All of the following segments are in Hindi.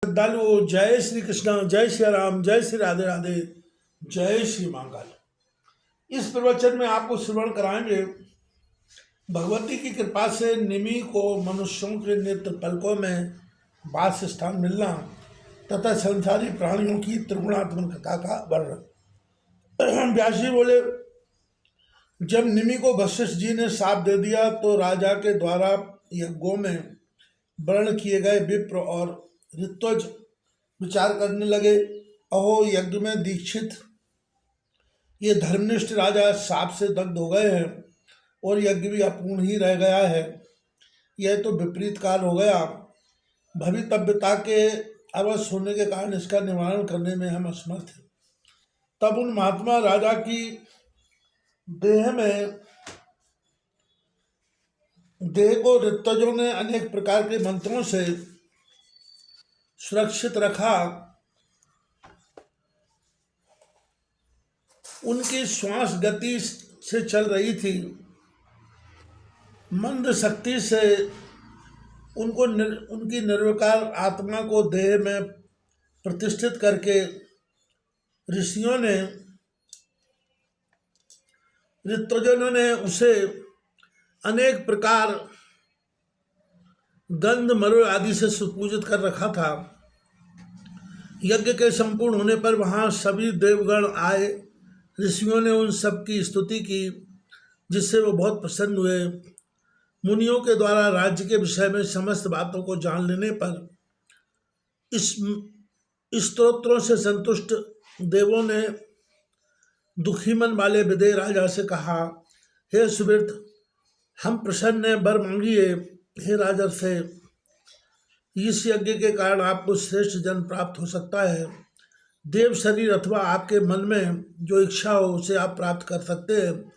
श्रद्धालु जय श्री कृष्ण, जय श्री राम, जय श्री राधे राधे, जय श्री मंगल। इस प्रवचन में आपको श्रवण कराएंगे भगवती की कृपा से निमि को मनुष्यों के नेत्र पलकों में वास स्थान मिलना तथा संसारी प्राणियों की त्रिगुणात्मक कथा का वर्णन। व्यास जी बोले, जब निमि को वशिष्ठ जी ने शाप दे दिया तो राजा के द्वारा यज्ञों में वर्ण किए गए विप्र और ऋत्वज विचार करने लगे। अहो, यज्ञ में दीक्षित ये धर्मनिष्ठ राजा शाप से दग्ध हो गए हैं और यज्ञ भी अपूर्ण ही रह गया है। यह तो विपरीत काल हो गया। भवितव्यता के अवश्य होने के कारण इसका निवारण करने में हम असमर्थ हैं। तब उन महात्मा राजा की देह को ऋत्वजों ने अनेक प्रकार के मंत्रों से सुरक्षित रखा। उनकी श्वास गति से चल रही थी। मंद शक्ति से उनकी निर्विकार आत्मा को देह में प्रतिष्ठित करके ऋत्वजनों ने उसे अनेक प्रकार गंध मरुड़ आदि से सुपूजित कर रखा था। यज्ञ के संपूर्ण होने पर वहाँ सभी देवगण आए। ऋषियों ने उन सब की स्तुति की, जिससे वो बहुत प्रसन्न हुए। मुनियों के द्वारा राज्य के विषय में समस्त बातों को जान लेने पर इस स्तोत्रों से संतुष्ट देवों ने दुखी मन वाले विदेह राजा से कहा, हे सुवृत, हम प्रसन्न हैं, वर मांगिए। हे राजर से, इस यज्ञ के कारण आपको श्रेष्ठ जन प्राप्त हो सकता है। देव शरीर अथवा आपके मन में जो इच्छा हो उसे आप प्राप्त कर सकते हैं,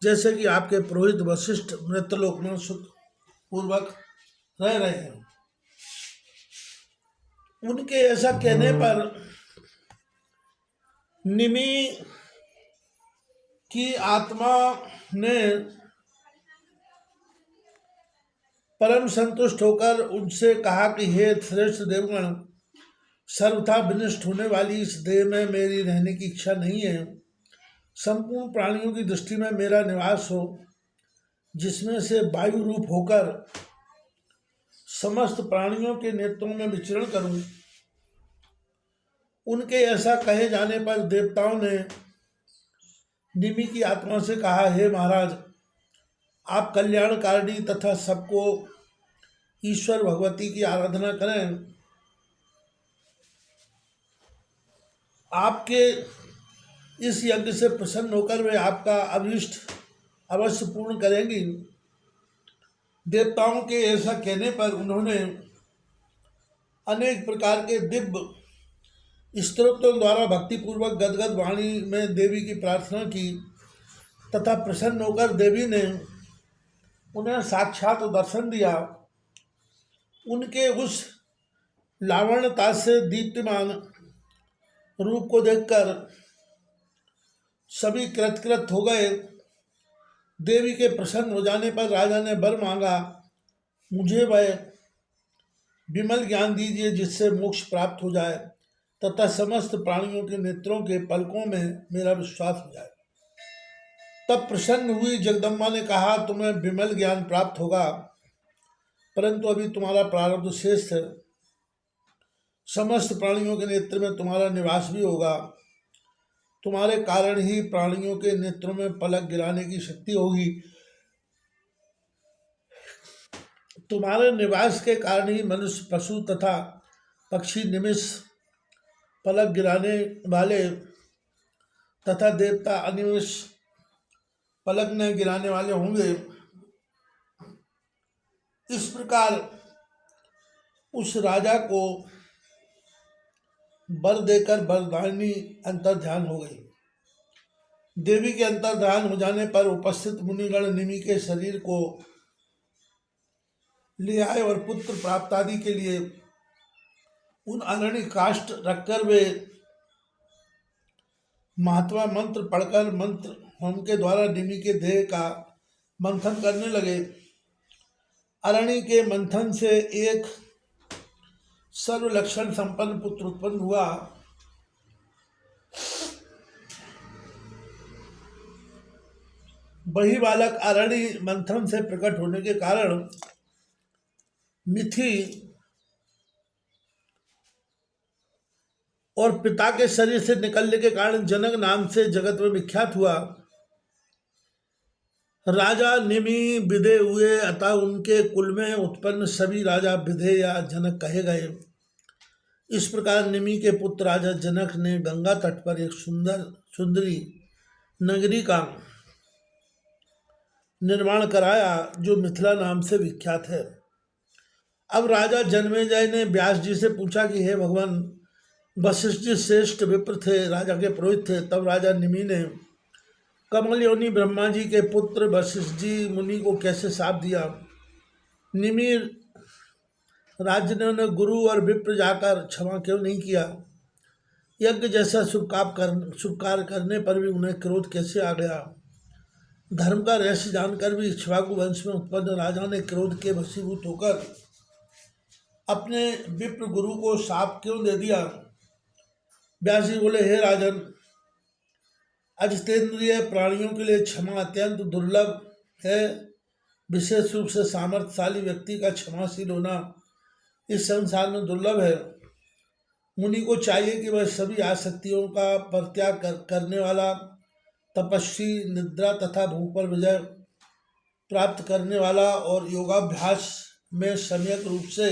जैसे कि आपके पुरोहित वशिष्ठ मृत्यलोक में सुख पूर्वक रह रहे हैं। उनके ऐसा कहने पर निमि की आत्मा ने परम संतुष्ट होकर उनसे कहा कि हे श्रेष्ठ देवगण, सर्वथा विनष्ट होने वाली इस देह में मेरी रहने की इच्छा नहीं है। संपूर्ण प्राणियों की दृष्टि में मेरा निवास हो, जिसमें से वायु रूप होकर समस्त प्राणियों के नेत्रों में विचरण करूं। उनके ऐसा कहे जाने पर देवताओं ने निमि की आत्मा से कहा, हे महाराज, आप कल्याणकारिणी तथा सबको ईश्वर भगवती की आराधना करें। आपके इस यज्ञ से प्रसन्न होकर वे आपका अभीष्ट अवश्य पूर्ण करेंगी। देवताओं के ऐसा कहने पर उन्होंने अनेक प्रकार के दिव्य स्तोत्रों द्वारा भक्तिपूर्वक गदगद वाणी में देवी की प्रार्थना की तथा प्रसन्न होकर देवी ने उन्हें साक्षात दर्शन दिया। उनके उस लावण्यता से दीप्तिमान रूप को देखकर सभी कृतकृत हो गए। देवी के प्रसन्न हो जाने पर राजा ने वर मांगा, मुझे वह विमल ज्ञान दीजिए जिससे मोक्ष प्राप्त हो जाए तथा समस्त प्राणियों के नेत्रों के पलकों में मेरा विश्वास हो जाए। तब प्रसन्न हुई जगदम्बा ने कहा, तुम्हें विमल ज्ञान प्राप्त होगा, परंतु अभी तुम्हारा प्रारब्ध शेष है। समस्त प्राणियों के नेत्र में तुम्हारा निवास भी होगा। तुम्हारे कारण ही प्राणियों के नेत्रों में पलक गिराने की शक्ति होगी। तुम्हारे निवास के कारण ही मनुष्य, पशु तथा पक्षी निमिष पलक गिराने वाले तथा देवता अनिमिष पलक न गिराने वाले होंगे। इस प्रकार उस राजा को वर देकर वरदानी अंतर्ध्यान हो गई। देवी के अंतर्ध्यान हो जाने पर उपस्थित मुनिगण निमि के शरीर को ले आए और पुत्र प्राप्त आदि के लिए उन अनणी काष्ठ रखकर वे महात्मा मंत्र पढ़कर मंत्र होम के द्वारा निमि के देह का मंथन करने लगे। अरणी के मंथन से एक सर्व लक्षण संपन्न पुत्र उत्पन्न हुआ। वही बालक आरण्य मंथन से प्रकट होने के कारण मिथि और पिता के शरीर से निकलने के कारण जनक नाम से जगत में विख्यात हुआ। राजा निमि विदे हुए, अतः उनके कुल में उत्पन्न सभी राजा विदे या जनक कहे गए। इस प्रकार निमि के पुत्र राजा जनक ने गंगा तट पर एक सुंदरी नगरी का निर्माण कराया जो मिथिला नाम से विख्यात है। अब राजा जन्मेजय ने व्यास जी से पूछा कि हे भगवान, वशिष्ठ जी श्रेष्ठ विप्र थे, राजा के पुरोहित थे। तब राजा निमि ने कमल योनि ब्रह्मा जी के पुत्र वशिष्ठ जी मुनि को कैसे शाप दिया। निमि राज्य ने गुरु और विप्र जाकर क्षमा क्यों नहीं किया। यज्ञ जैसा शुभ कार्य करने पर भी उन्हें क्रोध कैसे आ गया। धर्म का रहस्य जानकर भी इक्ष्वाकु वंश में उत्पन्न राजा ने क्रोध के वशीभूत होकर अपने विप्र गुरु को शाप क्यों दे दिया। व्यास जी बोले, हे राजन, अजितेंद्रिय प्राणियों के लिए क्षमा अत्यंत दुर्लभ है। विशेष रूप से सामर्थ्यशाली व्यक्ति का क्षमाशील होना इस संसार में दुर्लभ है। मुनि को चाहिए कि वह सभी आसक्तियों का परित्याग करने वाला, तपस्वी, निद्रा तथा भूख पर विजय प्राप्त करने वाला और योगाभ्यास में सम्यक रूप से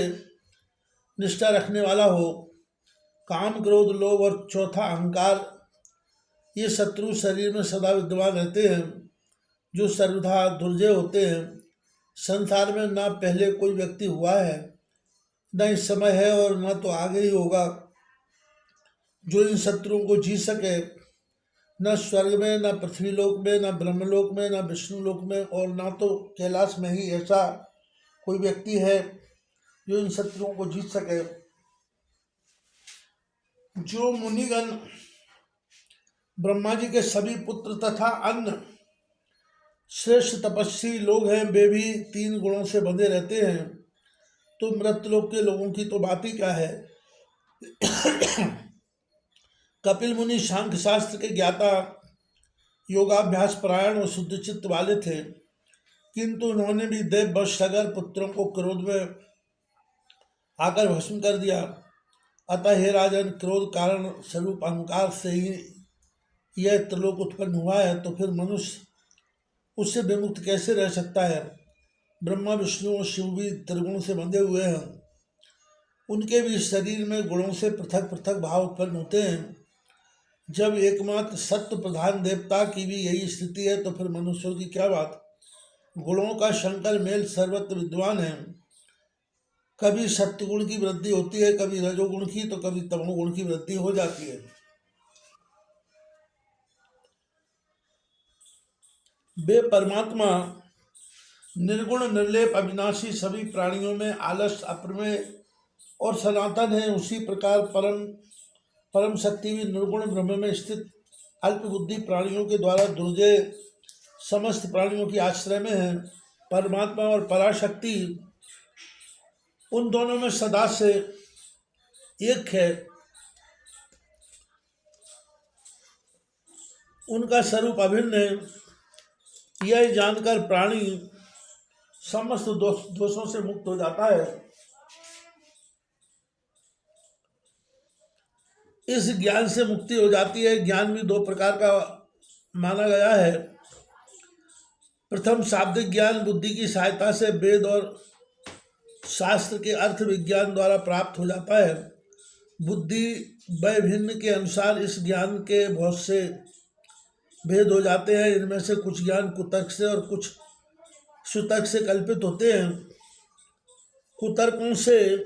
निष्ठा रखने वाला हो। काम, क्रोध, लोभ और चौथा अहंकार, ये शत्रु शरीर में सदा विद्यमान रहते हैं, जो सर्वथा दुर्जय होते हैं। संसार में न पहले कोई व्यक्ति हुआ है, न इस समय है और न तो आगे ही होगा जो इन शत्रुओं को जीत सके। न स्वर्ग में, न पृथ्वीलोक में, न ब्रह्मलोक में, न विष्णुलोक में और न तो कैलाश में ही ऐसा कोई व्यक्ति है जो इन शत्रुओं को जीत सके। जो मुनिगण ब्रह्मा जी के सभी पुत्र तथा अन्य श्रेष्ठ तपस्वी लोग हैं, वे भी 3 गुणों से बंधे रहते हैं। तो मृतलोक के लोगों की तो बात ही क्या है। कपिल मुनि सांख्य शास्त्र के ज्ञाता, योगाभ्यास परायण और शुद्ध चित्त वाले थे, किंतु उन्होंने भी देववश सगर पुत्रों को क्रोध में आकर भस्म कर दिया। अतः हे राजन, क्रोध कारण स्वरूप अहंकार से ही यह त्रिलोक उत्पन्न हुआ है, तो फिर मनुष्य उससे विमुक्त कैसे रह सकता है। ब्रह्मा, विष्णु और शिव भी त्रिगुण से बंधे हुए हैं। उनके भी शरीर में गुणों से पृथक पृथक भाव उत्पन्न होते हैं। जब एकमात्र सत्य प्रधान देवता की भी यही स्थिति है, तो फिर मनुष्यों की क्या बात। गुणों का शंकर मेल सर्वत्र विद्वान है। कभी सत्वगुण की वृद्धि होती है, कभी रजोगुण की, तो कभी तमोगुण की वृद्धि हो जाती है। वे परमात्मा निर्गुण, निर्लेप, अविनाशी, सभी प्राणियों में आलस, अप्रमेय और सनातन है। उसी प्रकार परम शक्ति भी निर्गुण ब्रह्म में स्थित अल्प बुद्धि प्राणियों के द्वारा दुर्जय समस्त प्राणियों की आश्रय में है। परमात्मा और पराशक्ति उन दोनों में सदा से एक है। उनका स्वरूप अभिन्न है। यह जानकर प्राणी समस्त दोषों से मुक्त हो जाता है। इस ज्ञान से मुक्ति हो जाती है। ज्ञान भी 2 प्रकार का माना गया है। प्रथम शाब्दिक ज्ञान बुद्धि की सहायता से वेद और शास्त्र के अर्थ विज्ञान द्वारा प्राप्त हो जाता है। बुद्धि वैभिन्न के अनुसार इस ज्ञान के बहुत से भेद हो जाते हैं। इनमें से कुछ ज्ञान कुतर्क से और कुछ सुतर्क से कल्पित होते हैं। कुतर्कों से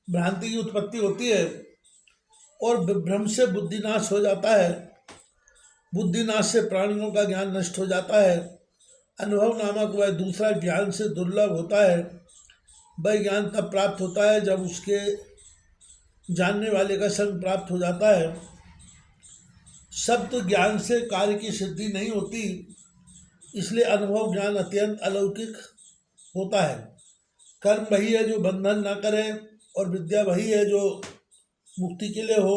भ्रांति की उत्पत्ति होती है और भ्रम से बुद्धिनाश हो जाता है। बुद्धिनाश से प्राणियों का ज्ञान नष्ट हो जाता है। अनुभव नामक वह दूसरा ज्ञान से दुर्लभ होता है। वह ज्ञान तब प्राप्त होता है जब उसके जानने वाले का संग प्राप्त हो जाता है। शब्द ज्ञान से कार्य की सिद्धि नहीं होती, इसलिए अनुभव ज्ञान अत्यंत अलौकिक होता है। कर्म वही है जो बंधन ना करे, और विद्या वही है जो मुक्ति के लिए हो।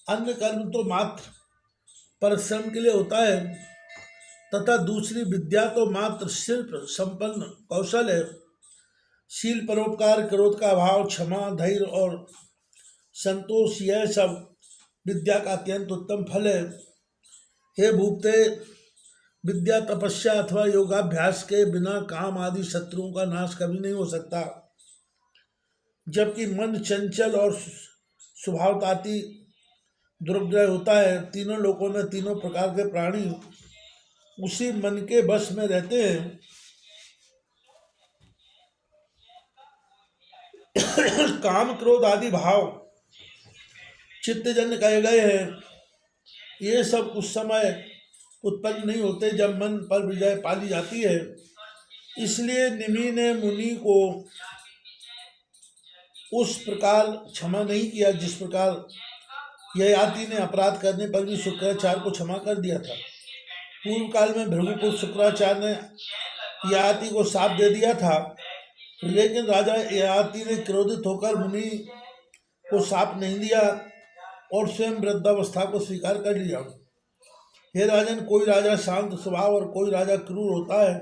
अन्य कर्म तो मात्र परिश्रम के लिए होता है, तथा दूसरी विद्या तो मात्र शिल्प संपन्न कौशल है। शील, परोपकार, क्रोध का अभाव, क्षमा, धैर्य और संतोष, यह सब विद्या का अत्यंत उत्तम फल है। हे भूपते, विद्या, तपस्या अथवा योगाभ्यास के बिना काम आदि शत्रुओं का नाश कभी नहीं हो सकता। जबकि मन चंचल और स्वभावताती दुर्ग्रह होता है। तीनों लोकों में तीनों प्रकार के प्राणी उसी मन के वश में रहते हैं। काम, क्रोध आदि भाव चित्तजन्य कहे गए हैं। ये सब उस समय उत्पन्न नहीं होते जब मन पर विजय पाली जाती है। इसलिए निमि ने मुनि को उस प्रकार क्षमा नहीं किया जिस प्रकार ययाति ने अपराध करने पर भी शुक्राचार्य को क्षमा कर दिया था। पूर्व काल में भृगुपुत्र शुक्राचार्य ने ययाति को शाप दे दिया था, लेकिन राजा ययाति ने क्रोधित होकर मुनि को शाप नहीं दिया और स्वयं वृद्धावस्था को स्वीकार कर लिया। हे राजन, कोई राजा शांत स्वभाव और कोई राजा क्रूर होता है।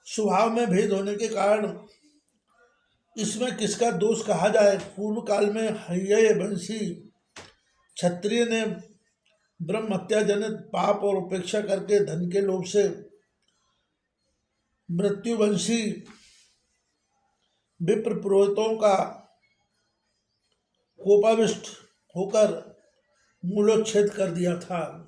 स्वभाव में भेद होने के कारण इसमें किसका दोष कहा जाए। पूर्व काल में हय्य वंशी क्षत्रिय ने ब्रह्म हत्या जनित पाप और उपेक्षा करके धन के लोभ से मृत्युवंशी विप्र पुरोहितों का कोपाविष्ट होकर मूलोच्छेद कर दिया था।